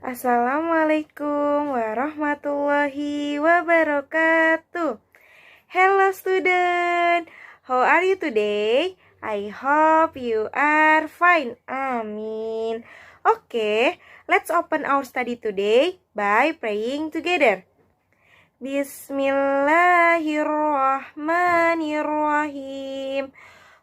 Assalamualaikum warahmatullahi wabarakatuh. Hello student, how are you today? I hope you are fine. Amin. Okay, let's open our study today by praying together. Bismillahirrahmanirrahim.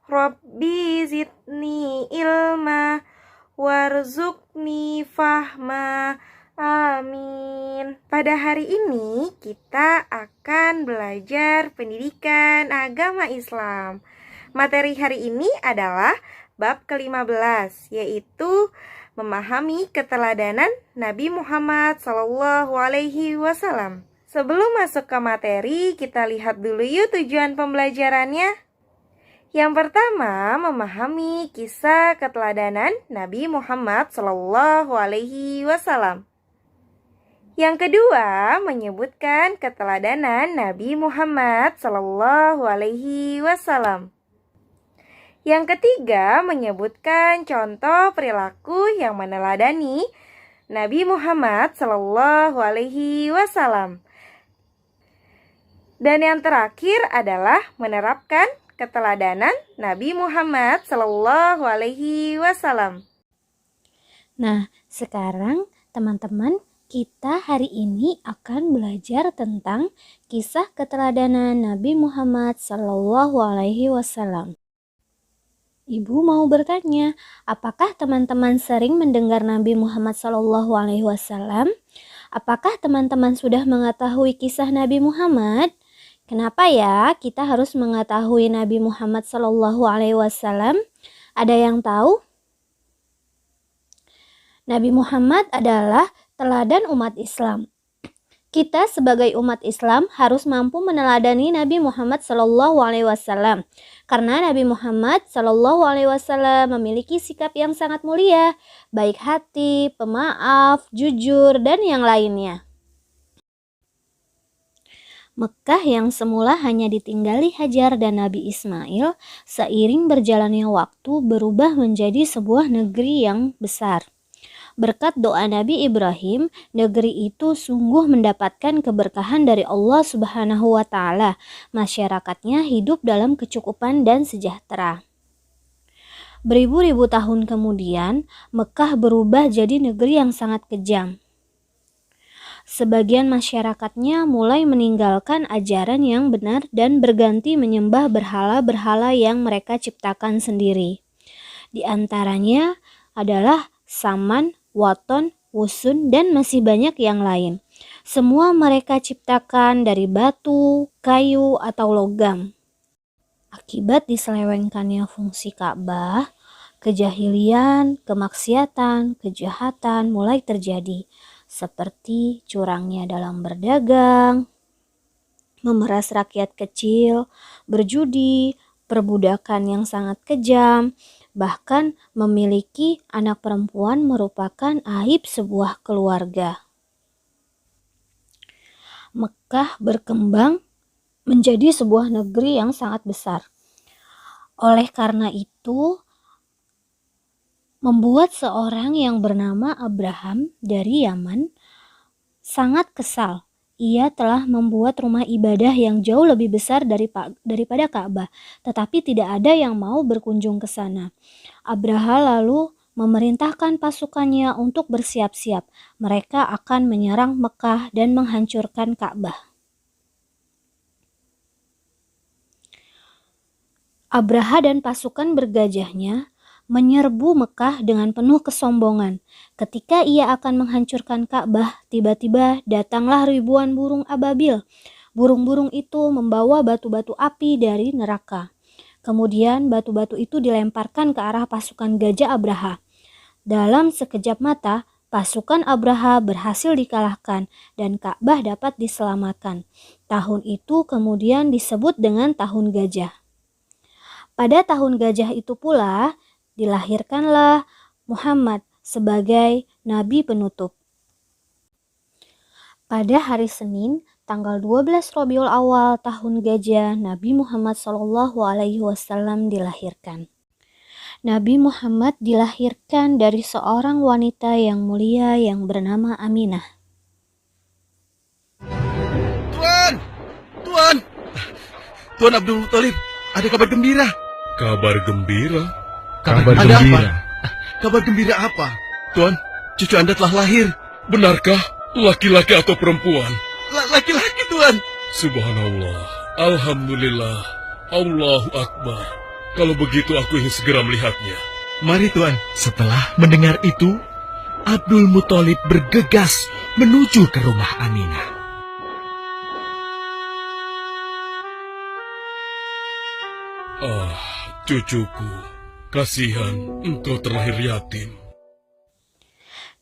Rabbi zidni ilma warzuqni fahma. Amin. Pada hari ini kita akan belajar pendidikan agama Islam. Materi hari ini adalah bab ke-15, yaitu memahami keteladanan Nabi Muhammad SAW. Sebelum masuk ke materi, kita lihat dulu yuk tujuan pembelajarannya. Yang pertama, memahami kisah keteladanan Nabi Muhammad SAW. Yang kedua, menyebutkan keteladanan Nabi Muhammad SAW. Yang ketiga, menyebutkan contoh perilaku yang meneladani Nabi Muhammad SAW. Dan yang terakhir adalah menerapkan keteladanan Nabi Muhammad SAW. Nah, sekarang teman-teman, kita hari ini akan belajar tentang kisah keteladanan Nabi Muhammad SAW. Ibu mau bertanya, apakah teman-teman sering mendengar Nabi Muhammad SAW? Apakah teman-teman sudah mengetahui kisah Nabi Muhammad? Kenapa ya kita harus mengetahui Nabi Muhammad SAW? Ada yang tahu? Nabi Muhammad adalah teladan umat Islam. Kita sebagai umat Islam harus mampu meneladani Nabi Muhammad SAW. Karena Nabi Muhammad SAW memiliki sikap yang sangat mulia, baik hati, pemaaf, jujur, dan yang lainnya. Mekah yang semula hanya ditinggali Hajar dan Nabi Ismail, seiring berjalannya waktu berubah menjadi sebuah negeri yang besar. Berkat doa Nabi Ibrahim, negeri itu sungguh mendapatkan keberkahan dari Allah Subhanahu wa Ta'ala. Masyarakatnya hidup dalam kecukupan dan sejahtera. Beribu-ribu tahun kemudian, Mekah berubah jadi negeri yang sangat kejam. Sebagian masyarakatnya mulai meninggalkan ajaran yang benar dan berganti menyembah berhala-berhala yang mereka ciptakan sendiri. Di antaranya adalah Saman, Waton, Wusun, dan masih banyak yang lain. Semua mereka ciptakan dari batu, kayu, atau logam. Akibat diselewengkannya fungsi Ka'bah, kejahilian, kemaksiatan, kejahatan mulai terjadi. Seperti curangnya dalam berdagang, memeras rakyat kecil, berjudi, perbudakan yang sangat kejam, bahkan memiliki anak perempuan merupakan aib sebuah keluarga. Mekah berkembang menjadi sebuah negeri yang sangat besar. Oleh karena itu, membuat seorang yang bernama Abraham dari Yaman sangat kesal. Ia telah membuat rumah ibadah yang jauh lebih besar daripada Ka'bah, tetapi tidak ada yang mau berkunjung ke sana. Abraha lalu memerintahkan pasukannya untuk bersiap-siap. Mereka akan menyerang Mekah dan menghancurkan Ka'bah. Abraha dan pasukan bergajahnya menyerbu Mekah dengan penuh kesombongan. Ketika ia akan menghancurkan Ka'bah, tiba-tiba datanglah ribuan burung ababil. Burung-burung itu membawa batu-batu api dari neraka. Kemudian batu-batu itu dilemparkan ke arah pasukan gajah Abraha. Dalam sekejap mata, pasukan Abraha berhasil dikalahkan dan Ka'bah dapat diselamatkan. Tahun itu kemudian disebut dengan Tahun Gajah. Pada Tahun Gajah itu pula, dilahirkanlah Muhammad sebagai Nabi penutup. Pada hari Senin, tanggal 12 Rabiul Awal Tahun Gajah, Nabi Muhammad SAW dilahirkan. Nabi Muhammad dilahirkan dari seorang wanita yang mulia yang bernama Aminah. Tuan! Tuan Abdul Muthalib, ada kabar gembira. Kabar gembira? Kabar gembira? Kabar gembira apa? Tuan, cucu Anda telah lahir. Benarkah? Laki-laki atau perempuan? Laki-laki, Tuan. Subhanallah, Alhamdulillah, Allahu Akbar. Kalau begitu aku ingin segera melihatnya. Mari, Tuan. Setelah mendengar itu, Abdul Muthalib bergegas menuju ke rumah Aminah. Ah, cucuku, kasihan engkau terlahir yatim.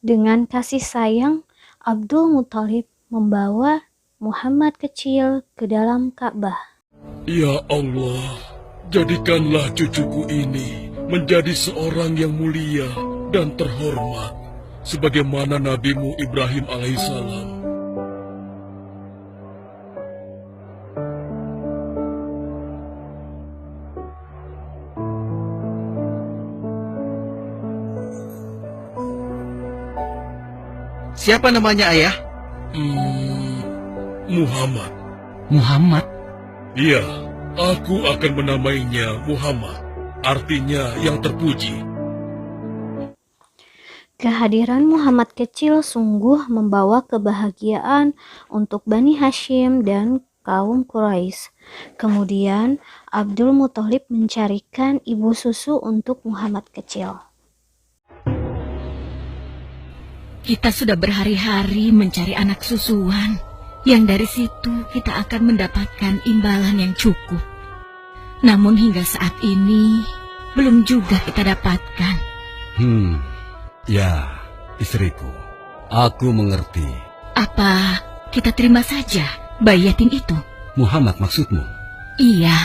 Dengan kasih sayang, Abdul Muthalib membawa Muhammad kecil ke dalam Ka'bah. Ya Allah, jadikanlah cucuku ini menjadi seorang yang mulia dan terhormat, sebagaimana Nabimu Ibrahim alaihissalam. Siapa namanya, Ayah? Muhammad. Muhammad? Iya, aku akan menamainya Muhammad. Artinya yang terpuji. Kehadiran Muhammad kecil sungguh membawa kebahagiaan untuk Bani Hashim dan kaum Quraisy. Kemudian Abdul Muthalib mencarikan ibu susu untuk Muhammad kecil. Kita sudah berhari-hari mencari anak susuan, yang dari situ kita akan mendapatkan imbalan yang cukup. Namun hingga saat ini, belum juga kita dapatkan. Ya, istriku, aku mengerti. Apa kita terima saja bayi yatim itu? Muhammad maksudmu? Iya,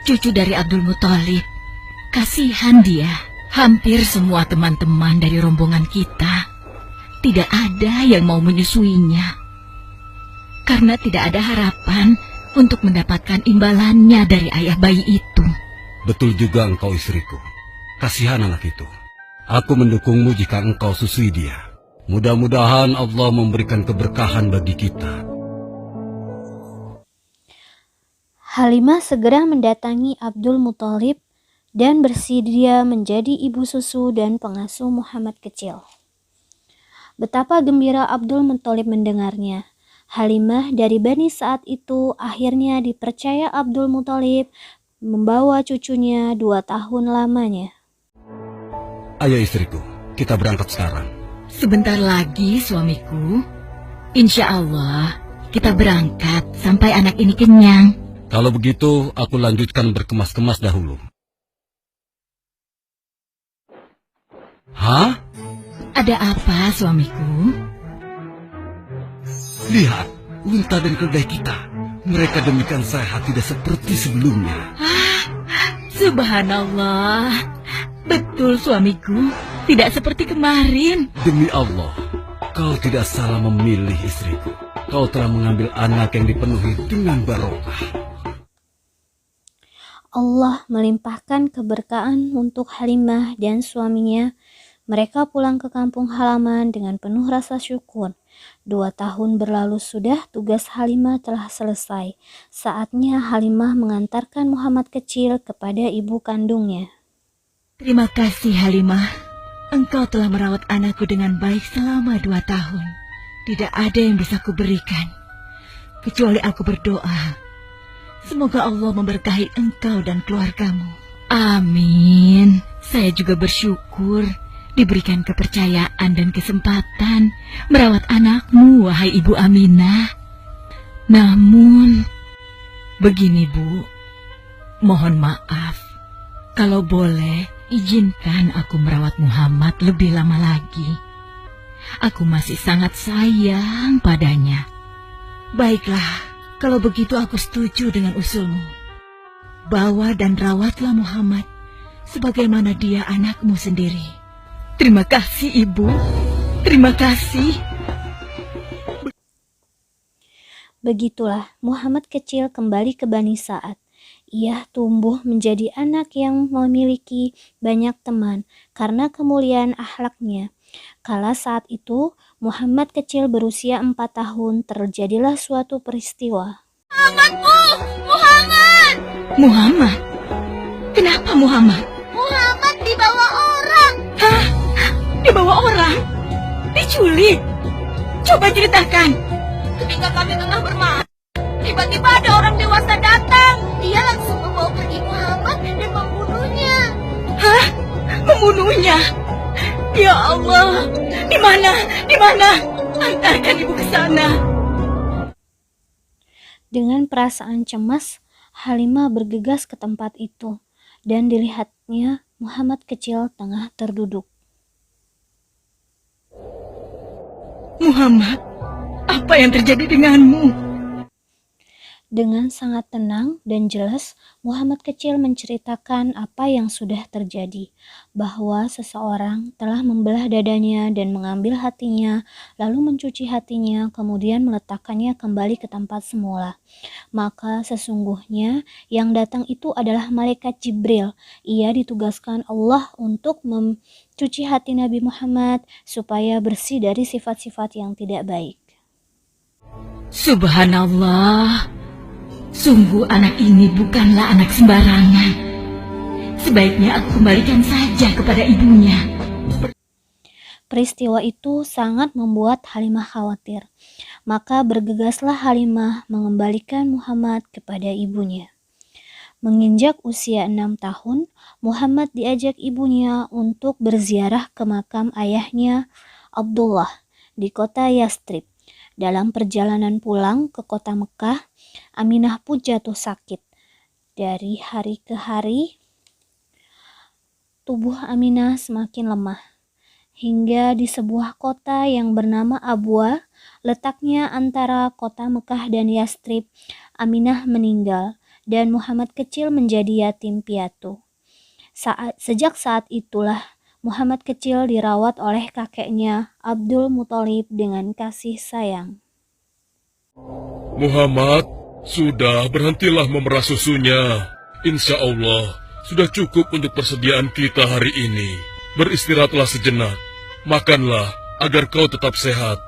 cucu dari Abdul Muthalib. Kasihan dia, hampir semua teman-teman dari rombongan kita tidak ada yang mau menyusuinya, karena tidak ada harapan untuk mendapatkan imbalannya dari ayah bayi itu. Betul juga engkau, istriku. Kasihan anak itu. Aku mendukungmu jika engkau susui dia. Mudah-mudahan Allah memberikan keberkahan bagi kita. Halimah segera mendatangi Abdul Muthalib dan bersedia menjadi ibu susu dan pengasuh Muhammad kecil. Betapa gembira Abdul Muthalib mendengarnya. Halimah dari Bani Sa'ad itu akhirnya dipercaya Abdul Muthalib membawa cucunya 2 tahun lamanya. Ayo istriku, kita berangkat sekarang. Sebentar lagi suamiku, insya Allah kita berangkat sampai anak ini kenyang. Kalau begitu, aku lanjutkan berkemas-kemas dahulu. Hah? Ada apa suamiku? Lihat, unta dan keledai kita. Mereka demikian sehat, tidak seperti sebelumnya. Subhanallah. Betul suamiku, tidak seperti kemarin. Demi Allah, kau tidak salah memilih istriku. Kau telah mengambil anak yang dipenuhi dengan barokah. Allah melimpahkan keberkahan untuk Halimah dan suaminya. Mereka pulang ke kampung halaman dengan penuh rasa syukur. 2 tahun berlalu sudah, tugas Halimah telah selesai. Saatnya Halimah mengantarkan Muhammad kecil kepada ibu kandungnya. Terima kasih Halimah. Engkau telah merawat anakku dengan baik selama 2 tahun. Tidak ada yang bisa kuberikan, kecuali aku berdoa. Semoga Allah memberkahi engkau dan keluargamu. Amin. Saya juga bersyukur diberikan kepercayaan dan kesempatan merawat anakmu, wahai Ibu Aminah. Namun, begini Bu, mohon maaf. Kalau boleh, izinkan aku merawat Muhammad lebih lama lagi. Aku masih sangat sayang padanya. Baiklah, kalau begitu aku setuju dengan usulmu. Bawa dan rawatlah Muhammad sebagaimana dia anakmu sendiri. Terima kasih, Ibu. Terima kasih. Begitulah Muhammad kecil kembali ke Bani Sa'ad. Ia tumbuh menjadi anak yang memiliki banyak teman karena kemuliaan akhlaknya. Kala saat itu, Muhammad kecil berusia 4 tahun, terjadilah suatu peristiwa. Muhammad? Kenapa Muhammad? Muhammad dibawa orang. Hah? Dibawa orang? Diculik? Coba ceritakan. Ketika kami tengah bermain, tiba-tiba ada orang dewasa datang. Dia langsung membawa pergi Muhammad dan membunuhnya. Hah? Membunuhnya? Ya Allah, di mana? Di mana? Antarkan ibu ke sana. Dengan perasaan cemas, Halimah bergegas ke tempat itu dan dilihatnya Muhammad kecil tengah terduduk. Muhammad, apa yang terjadi denganmu? Dengan sangat tenang dan jelas, Muhammad kecil menceritakan apa yang sudah terjadi, bahwa seseorang telah membelah dadanya dan mengambil hatinya, lalu mencuci hatinya, kemudian meletakkannya kembali ke tempat semula. Maka sesungguhnya yang datang itu adalah malaikat Jibril. Ia ditugaskan Allah untuk mencuci hati Nabi Muhammad supaya bersih dari sifat-sifat yang tidak baik. Subhanallah. Sungguh anak ini bukanlah anak sembarangan. Sebaiknya aku kembalikan saja kepada ibunya. Peristiwa itu sangat membuat Halimah khawatir. Maka bergegaslah Halimah mengembalikan Muhammad kepada ibunya. Menginjak usia 6 tahun, Muhammad diajak ibunya untuk berziarah ke makam ayahnya Abdullah di kota Yastrib. Dalam perjalanan pulang ke kota Mekah, Aminah pun jatuh sakit. Dari hari ke hari, tubuh Aminah semakin lemah. Hingga di sebuah kota yang bernama Abwa, letaknya antara kota Mekah dan Yastrib, Aminah meninggal dan Muhammad kecil menjadi yatim piatu. Sejak saat itulah, Muhammad kecil dirawat oleh kakeknya Abdul Muthalib dengan kasih sayang. Muhammad, sudah berhentilah memerah susunya. Insya Allah, sudah cukup untuk persediaan kita hari ini. Beristirahatlah sejenak. Makanlah agar kau tetap sehat.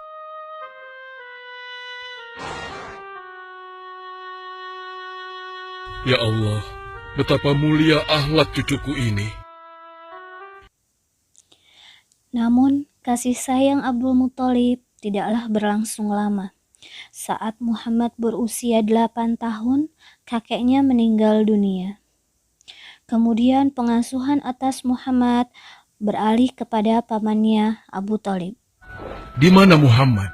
Ya Allah, betapa mulia akhlak cucuku ini. Namun, kasih sayang Abdul Muthalib tidaklah berlangsung lama. Saat Muhammad berusia 8 tahun, kakeknya meninggal dunia. Kemudian pengasuhan atas Muhammad beralih kepada pamannya Abu Thalib. Di mana Muhammad?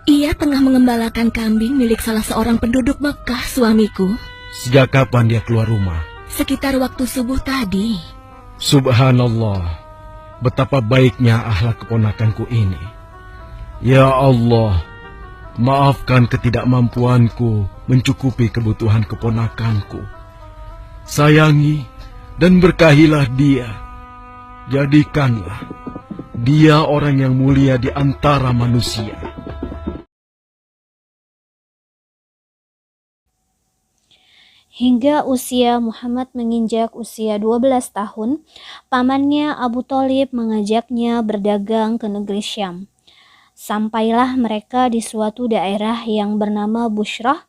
Ia tengah mengembalakan kambing milik salah seorang penduduk Mekah, suamiku. Sejak kapan dia keluar rumah? Sekitar waktu subuh tadi. Subhanallah. Betapa baiknya akhlak keponakanku ini. Ya Allah, maafkan ketidakmampuanku mencukupi kebutuhan keponakanku. Sayangi dan berkahilah dia. Jadikanlah dia orang yang mulia di antara manusia. Hingga usia Muhammad menginjak usia 12 tahun, pamannya Abu Thalib mengajaknya berdagang ke negeri Syam. Sampailah mereka di suatu daerah yang bernama Bushrah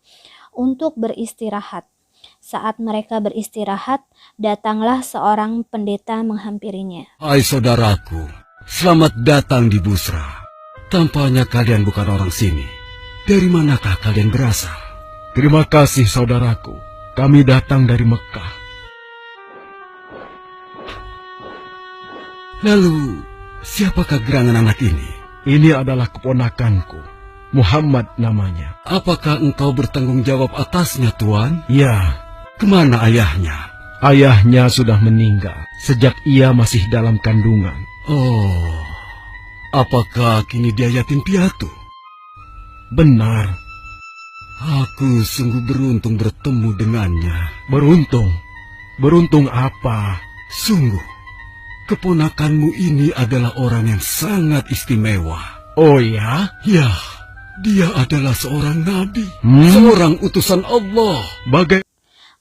untuk beristirahat. Saat mereka beristirahat, datanglah seorang pendeta menghampirinya. Hai saudaraku, selamat datang di Busra. Tampaknya kalian bukan orang sini. Dari manakah kalian berasal? Terima kasih saudaraku. Kami datang dari Mekah. Lalu, siapakah gerangan anak ini? Ini adalah keponakanku. Muhammad namanya. Apakah engkau bertanggung jawab atasnya, Tuan? Ya, Kemana ayahnya? ayahnya sudah meninggal sejak ia masih dalam kandungan. Oh, apakah kini dia yatim piatu? Benar, Aku sungguh beruntung bertemu dengannya. beruntung. Beruntung apa? Sungguh, keponakanmu ini adalah orang yang sangat istimewa. Oh ya? Ya, dia adalah seorang nabi, Hmm? seorang utusan Allah.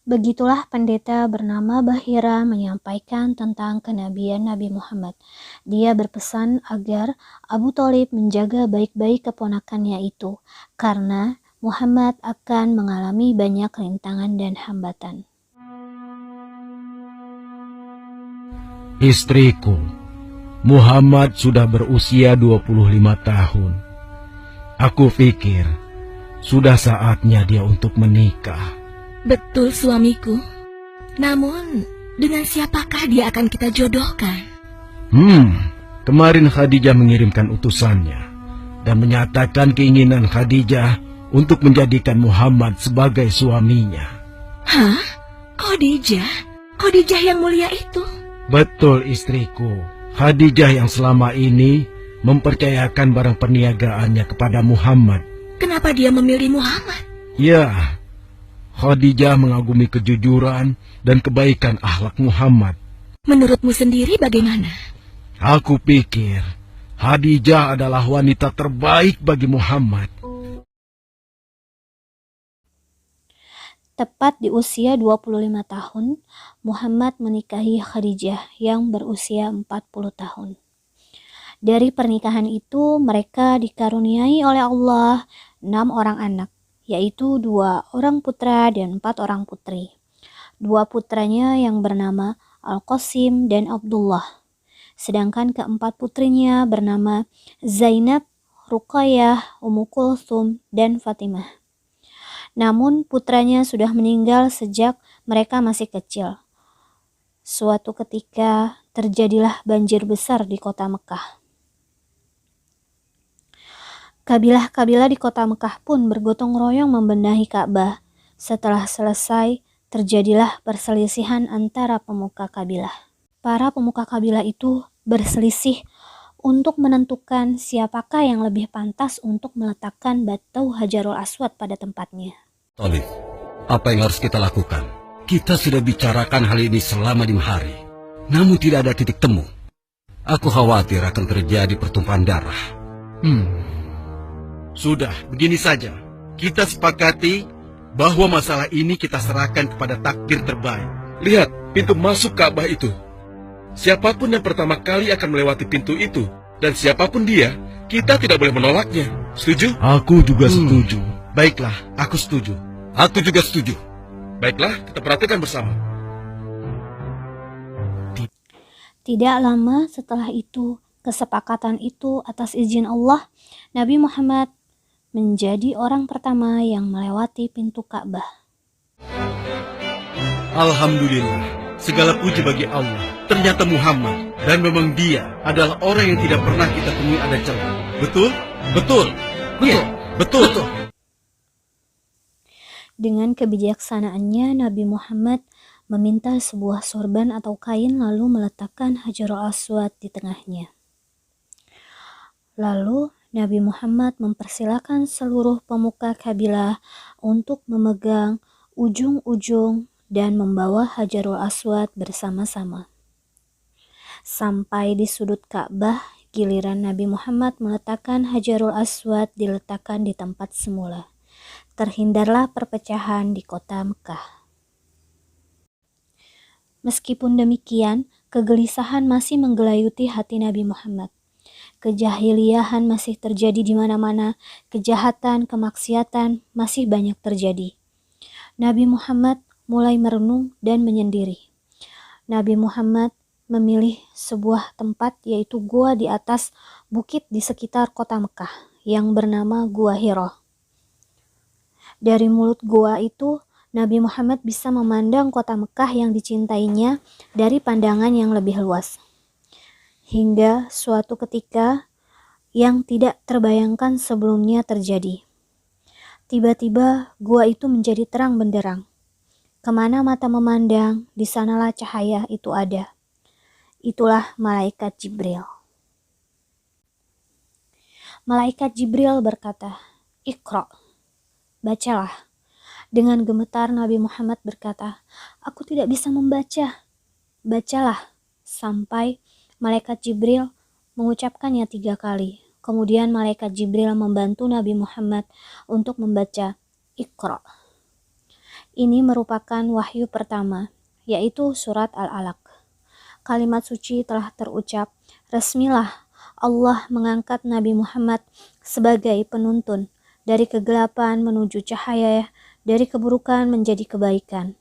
Begitulah pendeta bernama Bahira menyampaikan tentang kenabian Nabi Muhammad. Dia berpesan agar Abu Thalib menjaga baik-baik keponakannya itu, karena Muhammad akan mengalami banyak rintangan dan hambatan. Istriku, Muhammad sudah berusia 25 tahun. Aku pikir sudah saatnya dia untuk menikah. Betul suamiku. Namun, dengan siapakah dia akan kita jodohkan? Kemarin Khadijah mengirimkan utusannya dan menyatakan keinginan Khadijah untuk menjadikan Muhammad sebagai suaminya. Hah? Khadijah? Khadijah yang mulia itu? Betul istriku. Khadijah yang selama ini mempercayakan barang perniagaannya kepada Muhammad. Kenapa dia memilih Muhammad? Ya, Khadijah mengagumi kejujuran dan kebaikan akhlak Muhammad. Menurutmu sendiri bagaimana? Aku pikir Khadijah adalah wanita terbaik bagi Muhammad. Tepat di usia 25 tahun, Muhammad menikahi Khadijah yang berusia 40 tahun. Dari pernikahan itu, mereka dikaruniai oleh Allah 6 orang anak, yaitu 2 orang putra dan 4 orang putri. 2 putranya yang bernama Al-Qasim dan Abdullah, sedangkan keempat putrinya bernama Zainab, Ruqayyah, Ummu Kulthum, dan Fatimah. Namun putranya sudah meninggal sejak mereka masih kecil. Suatu ketika terjadilah banjir besar di kota Mekah. Kabilah-kabilah di kota Mekah pun bergotong royong membenahi Ka'bah. Setelah selesai, terjadilah perselisihan antara pemuka kabilah. Para pemuka kabilah itu berselisih untuk menentukan siapakah yang lebih pantas untuk meletakkan batu Hajarul Aswad pada tempatnya. Thalib, apa yang harus kita lakukan? Kita sudah bicarakan hal ini selama 5 hari, namun tidak ada titik temu. Aku khawatir akan terjadi pertumpahan darah. Sudah, begini saja. Kita sepakati bahwa masalah ini kita serahkan kepada takdir terbaik. Lihat, pintu masuk Ka'bah itu. Siapapun yang pertama kali akan melewati pintu itu, dan siapapun dia, kita tidak boleh menolaknya. Setuju? Aku juga setuju. Baiklah, aku setuju. Aku juga setuju. Baiklah, kita perhatikan bersama. Tidak lama setelah itu, kesepakatan itu atas izin Allah, Nabi Muhammad menjadi orang pertama yang melewati pintu Ka'bah. Alhamdulillah, segala puji bagi Allah. Ternyata Muhammad, dan memang dia adalah orang yang tidak pernah kita temui ada celah. Betul? Betul. Betul. Betul. Betul. Dengan kebijaksanaannya, Nabi Muhammad meminta sebuah sorban atau kain lalu meletakkan Hajarul Aswad di tengahnya. Lalu Nabi Muhammad mempersilahkan seluruh pemuka kabilah untuk memegang ujung-ujung dan membawa Hajarul Aswad bersama-sama. Sampai di sudut Ka'bah, giliran Nabi Muhammad meletakkan Hajarul Aswad diletakkan di tempat semula. Terhindarlah perpecahan di kota Mekah. Meskipun demikian, kegelisahan masih menggelayuti hati Nabi Muhammad. Kejahiliahan masih terjadi di mana-mana, kejahatan, kemaksiatan masih banyak terjadi. Nabi Muhammad mulai merenung dan menyendiri. Nabi Muhammad memilih sebuah tempat, yaitu gua di atas bukit di sekitar kota Mekah yang bernama Gua Hira. Dari mulut gua itu, Nabi Muhammad bisa memandang kota Mekah yang dicintainya dari pandangan yang lebih luas. Hingga suatu ketika yang tidak terbayangkan sebelumnya terjadi. Tiba-tiba gua itu menjadi terang benderang. Kemana mata memandang, di sanalah cahaya itu ada. Itulah malaikat Jibril. Malaikat Jibril berkata, "Iqra." Bacalah. Dengan gemetar Nabi Muhammad berkata, "Aku tidak bisa membaca." Bacalah, sampai malaikat Jibril mengucapkannya 3 kali. Kemudian malaikat Jibril membantu Nabi Muhammad untuk membaca Iqra. Ini merupakan wahyu pertama, yaitu surat Al-Alaq. Kalimat suci telah terucap, resmilah Allah mengangkat Nabi Muhammad sebagai penuntun dari kegelapan menuju cahaya, dari keburukan menjadi kebaikan.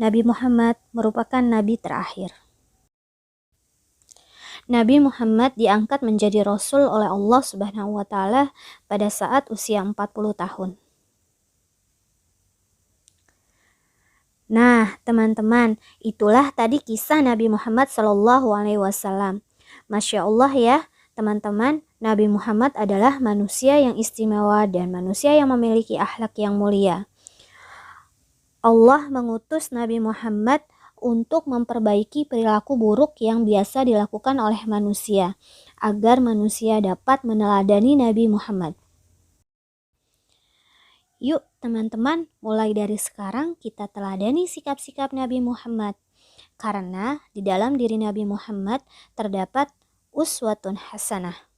Nabi Muhammad merupakan nabi terakhir. Nabi Muhammad diangkat menjadi Rasul oleh Allah Subhanahu wa Ta'ala pada saat usia 40 tahun. Nah, teman-teman, itulah tadi kisah Nabi Muhammad SAW. Masya Allah ya, teman-teman, Nabi Muhammad adalah manusia yang istimewa dan manusia yang memiliki akhlak yang mulia. Allah mengutus Nabi Muhammad untuk memperbaiki perilaku buruk yang biasa dilakukan oleh manusia, agar manusia dapat meneladani Nabi Muhammad. Yuk teman-teman, mulai dari sekarang kita teladani sikap-sikap Nabi Muhammad. Karena di dalam diri Nabi Muhammad terdapat uswatun hasanah.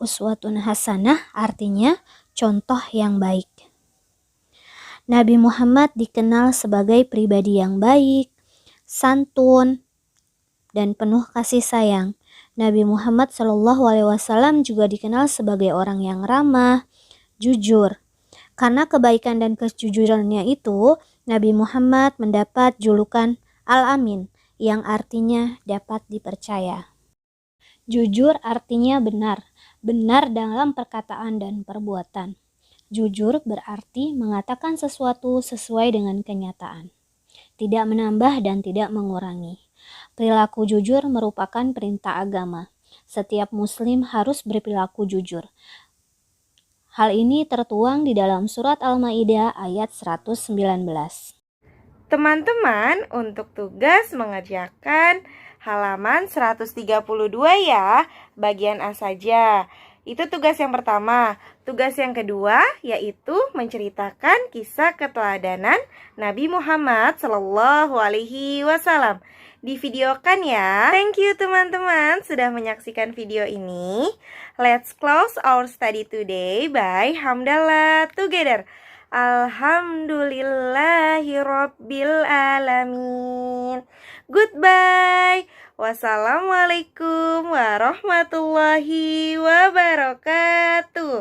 Uswatun hasanah artinya contoh yang baik. Nabi Muhammad dikenal sebagai pribadi yang baik, santun, dan penuh kasih sayang. Nabi Muhammad SAW juga dikenal sebagai orang yang ramah, jujur. Karena kebaikan dan kejujurannya itu, Nabi Muhammad mendapat julukan Al-Amin, yang artinya dapat dipercaya. Jujur artinya benar, benar dalam perkataan dan perbuatan. Jujur berarti mengatakan sesuatu sesuai dengan kenyataan, tidak menambah dan tidak mengurangi. Perilaku jujur merupakan perintah agama. Setiap muslim harus berperilaku jujur. Hal ini tertuang di dalam surat Al-Maidah ayat 119. Teman-teman, untuk tugas mengerjakan halaman 132 ya, bagian A saja. Itu tugas yang pertama. Tugas yang kedua yaitu menceritakan kisah keteladanan Nabi Muhammad SAW. Divideokan ya. Thank you teman-teman sudah menyaksikan video ini. Let's close our study today by Hamdalah together. Alhamdulillahirabbil alamin. Goodbye. Wassalamualaikum warahmatullahi wabarakatuh.